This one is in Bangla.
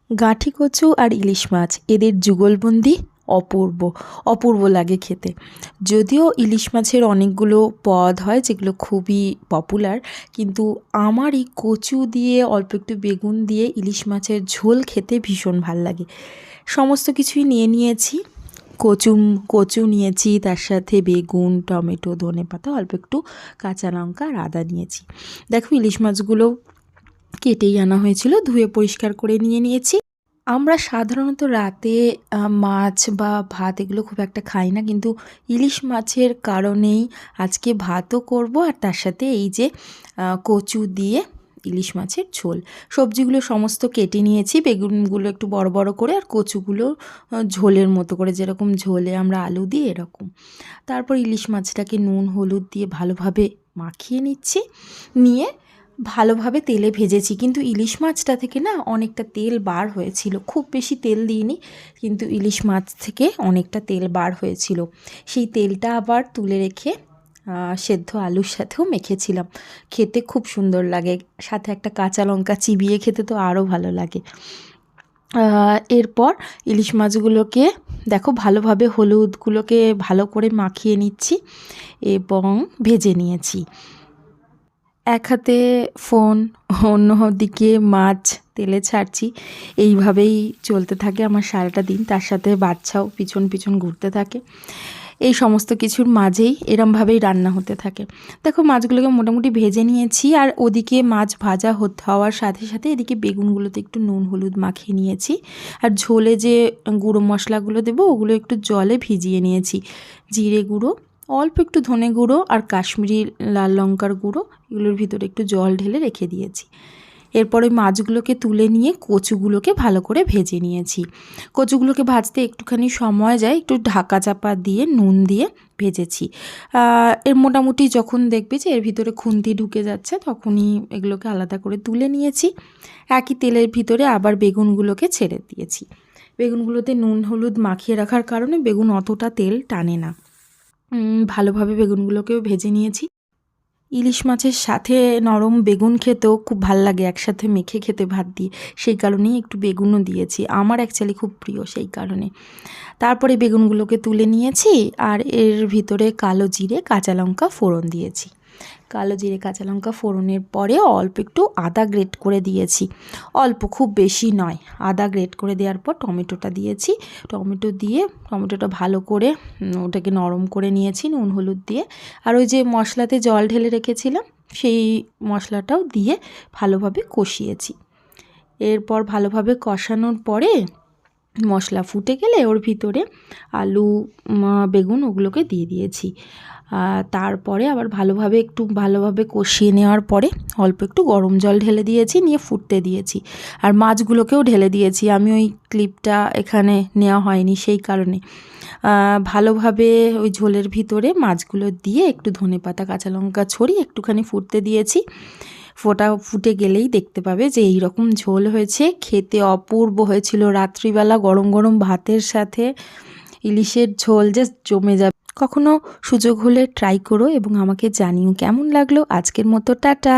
গাঁঠি কচু আর ইলিশ মাছ এদের যুগলবন্দি অপূর্ব অপূর্ব লাগে খেতে। যদিও ইলিশ মাছের অনেকগুলো পদ হয় যেগুলো খুবই পপুলার, কিন্তু আমার এই কচু দিয়ে অল্প একটু বেগুন দিয়ে ইলিশ মাছের ঝোল খেতে ভীষণ ভাল লাগে। সমস্ত কিছুই নিয়ে নিয়েছি। কচু নিয়েছি, তার সাথে বেগুন, টমেটো, ধনেপাতা, অল্প একটু কাঁচা লঙ্কা আর আদা নিয়েছি। দেখো ইলিশ মাছগুলো কেটেই আনা হয়েছিল, ধুয়ে পরিষ্কার করে নিয়ে নিয়েছি। আমরা সাধারণত রাতে মাছ বা ভাত এগুলো খুব একটা খাই না, কিন্তু ইলিশ মাছের কারণেই আজকে ভাতও করব আর তার সাথে এই যে কচু দিয়ে ইলিশ মাছের ঝোল। সবজিগুলো সমস্ত কেটে নিয়েছি, বেগুনগুলো একটু বড় বড় করে আর কচুগুলো ঝোলের মতো করে, যেরকম ঝোলে আমরা আলু দিই এরকম। তারপর ইলিশ মাছটাকে নুন হলুদ দিয়ে ভালোভাবে মাখিয়ে নিচ্ছি, নিয়ে ভালোভাবে তেলে ভেজেছি। কিন্তু ইলিশ মাছটা থেকে না অনেকটা তেল বার হয়েছিল, খুব বেশি তেল দিইনি, কিন্তু ইলিশ মাছ থেকে অনেকটা তেল বার হয়েছিল। সেই তেলটা আবার তুলে রেখে সেদ্ধ আলুর সাথেও মেখেছিলাম। খেতে খুব সুন্দর লাগে, সাথে একটা কাঁচা লঙ্কা চিবিয়ে খেতে তো আরও ভালো লাগে। এরপর ইলিশ মাছগুলোকে দেখো ভালোভাবে হলুদগুলোকে ভালো করে মাখিয়ে নিচ্ছি এবং ভেজে নিয়েছি। এক হাতে ফোন, অন্য দিকে মাছ তেলে ছাড়ছি, এইভাবেই চলতে থাকে আমার সারাটা দিন। তার সাথে বাচ্চাও পিছন পিছন ঘুরতে থাকে। এই সমস্ত কিছুর মাঝেই এরমভাবেই রান্না হতে থাকে। দেখো মাছগুলোকে মোটামুটি ভেজে নিয়েছি, আর ওদিকে মাছ ভাজা হওয়ার সাথে সাথে এদিকে বেগুনগুলোতে একটু নুন হলুদ মাখিয়ে নিয়েছি। আর ঝোলে যে গুঁড়ো মশলাগুলো দেবো ওগুলো একটু জলে ভিজিয়ে নিয়েছি। জিরে গুঁড়ো, অল্প একটু ধনে গুঁড়ো আর কাশ্মীরি লাল লঙ্কার গুঁড়ো, এগুলোর ভিতরে একটু জল ঢেলে রেখে দিয়েছি। এরপর ওই মাছগুলোকে তুলে নিয়ে কচুগুলোকে ভালো করে ভেজে নিয়েছি। কচুগুলোকে ভাজতে একটুখানি সময় যায়, একটু ঢাকা চাপা দিয়ে নুন দিয়ে ভেজেছি। এর মোটামুটি যখন দেখবে যে এর ভিতরে খুন্তি ঢুকে যাচ্ছে তখনই এগুলোকে আলাদা করে তুলে নিয়েছি। একই তেলের ভিতরে আবার বেগুনগুলোকে ছেড়ে দিয়েছি। বেগুনগুলোতে নুন হলুদ মাখিয়ে রাখার কারণে বেগুন অতটা তেল টানে না। ভালোভাবে বেগুনগুলোকেও ভেজে নিয়েছি। ইলিশ মাছের সাথে নরম বেগুন খেতেও খুব ভাল লাগে, একসাথে মেখে খেতে ভাত দিয়ে, সেই কারণেই একটু বেগুনও দিয়েছি। আমার অ্যাকচুয়ালি খুব প্রিয় সেই কারণে। তারপরে বেগুনগুলোকে তুলে নিয়েছি আর এর ভিতরে কালো জিরে কাঁচা লঙ্কা ফোড়ন দিয়েছি। কালো জিরে কাঁচা লঙ্কা ফোড়নের পরে অল্প একটু আদা গ্রেট করে দিয়েছি, অল্প, খুব বেশি নয়। আদা গ্রেট করে দেওয়ার পর টমেটোটা দিয়েছি। টমেটো দিয়ে টমেটোটা ভালো করে ওটাকে নরম করে নিয়েছি নুন হলুদ দিয়ে। আর ওই যে মশলাতে জল ঢেলে রেখেছিলাম সেই মশলাটাও দিয়ে ভালোভাবে কষিয়েছি। এরপর ভালোভাবে কষানোর পরে মশলা ফুটে গেলে ওর ভিতরে আলু বেগুন ওগুলোকে দিয়ে দিয়েছি। তারপরে আবার একটু ভালোভাবে কষিয়ে নেওয়ার পরে অল্প একটু গরম জল ঢেলে দিয়েছি, নিয়ে ফুটতে দিয়েছি। আর মাছগুলোকেও ঢেলে দিয়েছি। আমি ওই ক্লিপটা এখানে নেওয়া হয়নি সেই কারণে। ভালোভাবে ওই ঝোলের ভিতরে মাছগুলো দিয়ে একটু ধনেপাতা কাঁচা লঙ্কা ছড়িয়ে একটুখানি ফুটতে দিয়েছি। ফুটে গেলেই দেখতে পাবে যে এই রকম ঝোল হয়েছে। খেতে অপূর্ব হয়েছিল। রাত্রিবেলা গরম গরম ভাতের সাথে ইলিশের ঝোল জাস্ট জমে যাবে। কখনো সুযোগ হলে ট্রাই করো এবং আমাকে জানিও কেমন লাগলো। আজকের মতো টাটা।